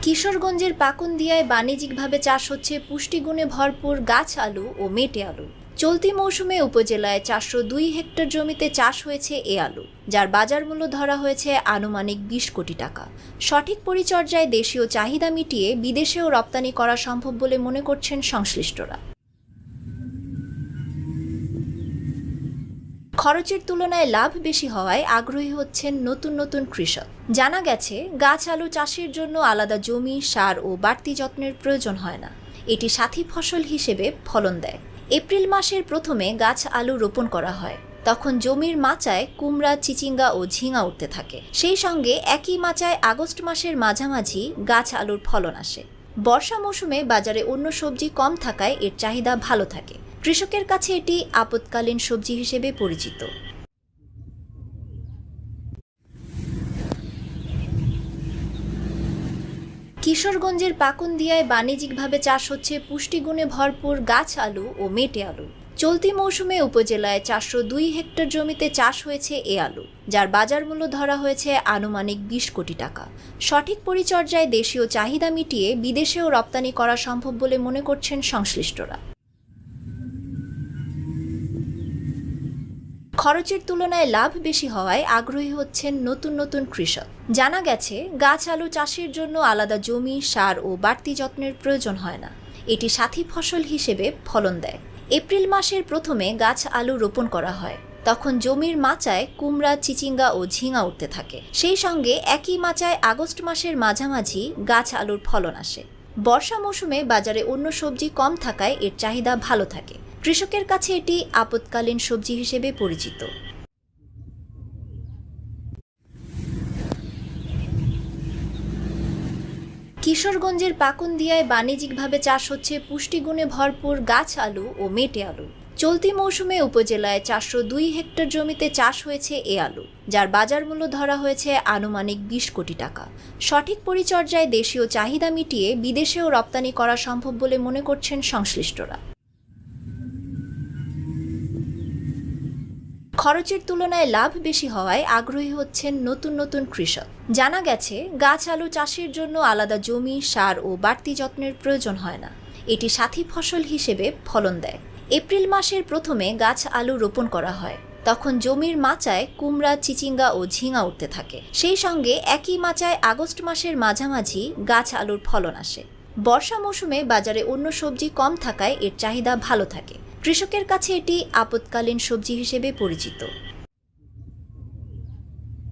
কিশোরগঞ্জের পাকুন্দিয়ায় বাণিজ্যিকভাবে চাষ হচ্ছে পুষ্টিগুণে ভরপুর গাছ আলু ও মেটে আলু। চলতি মৌসুমে উপজেলায় 402 হেক্টর জমিতে চাষ হয়েছে এ আলু, যার বাজার মূল্য ধরা হয়েছে আনুমানিক 20 কোটি টাকা। সঠিক পরিচর্যায় দেশীয় চাহিদা মিটিয়ে বিদেশেও রপ্তানি করা সম্ভব বলে মনে করছেন সংশ্লিষ্টরা। খরচের তুলনায় লাভ বেশি হওয়ায় আগ্রহী হচ্ছেন নতুন নতুন কৃষক। জানা গেছে, গাছ আলু চাষের জন্য আলাদা জমি, সার ও বাড়তি যত্নের প্রয়োজন হয় না। এটি সাথী ফসল হিসেবে ফলন দেয়। এপ্রিল মাসের প্রথমে গাছ আলু রোপণ করা হয়। তখন জমির মাচায় কুমড়া, চিচিঙ্গা ও ঝিঙা উঠতে থাকে। সেই সঙ্গে একই মাচায় আগস্ট মাসের মাঝামাঝি গাছ আলুর ফলন আসে। বর্ষা মৌসুমে বাজারে অন্য সবজি কম থাকায় এর চাহিদা ভালো থাকে। কৃষকের কাছে এটি আপৎকালীন সবজি হিসেবে পরিচিত। কিশোরগঞ্জের পাকুন্দিয়ায় বাণিজ্যিকভাবে চাষ হচ্ছে পুষ্টিগুণে ভরপুর গাছ আলু ও মেটে আলু। চলতি মৌসুমে উপজেলায় 402 হেক্টর জমিতে চাষ হয়েছে এ আলু, যার বাজার মূল্য ধরা হয়েছে আনুমানিক 20 কোটি টাকা। সঠিক পরিচর্যায় দেশীয় চাহিদা মিটিয়ে বিদেশেও রপ্তানি করা সম্ভব বলে মনে করছেন সংশ্লিষ্টরা। খরচের তুলনায় লাভ বেশি হওয়ায় আগ্রহী হচ্ছেন নতুন নতুন কৃষক। জানা গেছে, গাছ আলু চাষের জন্য আলাদা জমি, সার ও বাড়তি যত্নের প্রয়োজন হয় না। এটি সাথী ফসল হিসেবে ফলন দেয়। এপ্রিল মাসের প্রথমে গাছ আলু রোপণ করা হয়। তখন জমির মাচায় কুমড়া, চিচিঙ্গা ও ঝিঙা উঠতে থাকে। সেই সঙ্গে একই মাচায় আগস্ট মাসের মাঝামাঝি গাছ আলুর ফলন আসে। বর্ষা মৌসুমে বাজারে অন্য সবজি কম থাকায় এর চাহিদা ভালো থাকে। কৃষকের কাছে এটি আপৎকালীন সবজি হিসেবে পরিচিত। কিশোরগঞ্জের পাকুন্দিয়ায় বাণিজ্যিকভাবে চাষ হচ্ছে পুষ্টিগুণে ভরপুর গাছ আলু ও মেটে আলু। চলতি মৌসুমে উপজেলায় 402 হেক্টর জমিতে চাষ হয়েছে এ আলু, যার বাজার মূল্য ধরা হয়েছে আনুমানিক 20 কোটি টাকা। সঠিক পরিচর্যায় দেশীয় চাহিদা মিটিয়ে বিদেশেও রপ্তানি করা সম্ভব বলে মনে করছেন সংশ্লিষ্টরা। খরচের তুলনায় লাভ বেশি হওয়ায় আগ্রহী হচ্ছেন নতুন নতুন কৃষক। জানা গেছে, গাছ আলু চাষের জন্য আলাদা জমি, সার ও বাড়তি যত্নের প্রয়োজন হয় না। এটি সাথী ফসল হিসেবে ফলন দেয়। এপ্রিল মাসের প্রথমে গাছ আলু রোপণ করা হয়। তখন জমির মাচায় কুমড়া, চিচিঙ্গা ও ঝিঙা উঠতে থাকে। সেই সঙ্গে একই মাচায় আগস্ট মাসের মাঝামাঝি গাছ আলুর ফলন আসে। বর্ষা মৌসুমে বাজারে অন্য সবজি কম থাকায় এর চাহিদা ভালো থাকে। কৃষকের কাছে এটি আপৎকালীন সবজি হিসেবে পরিচিত।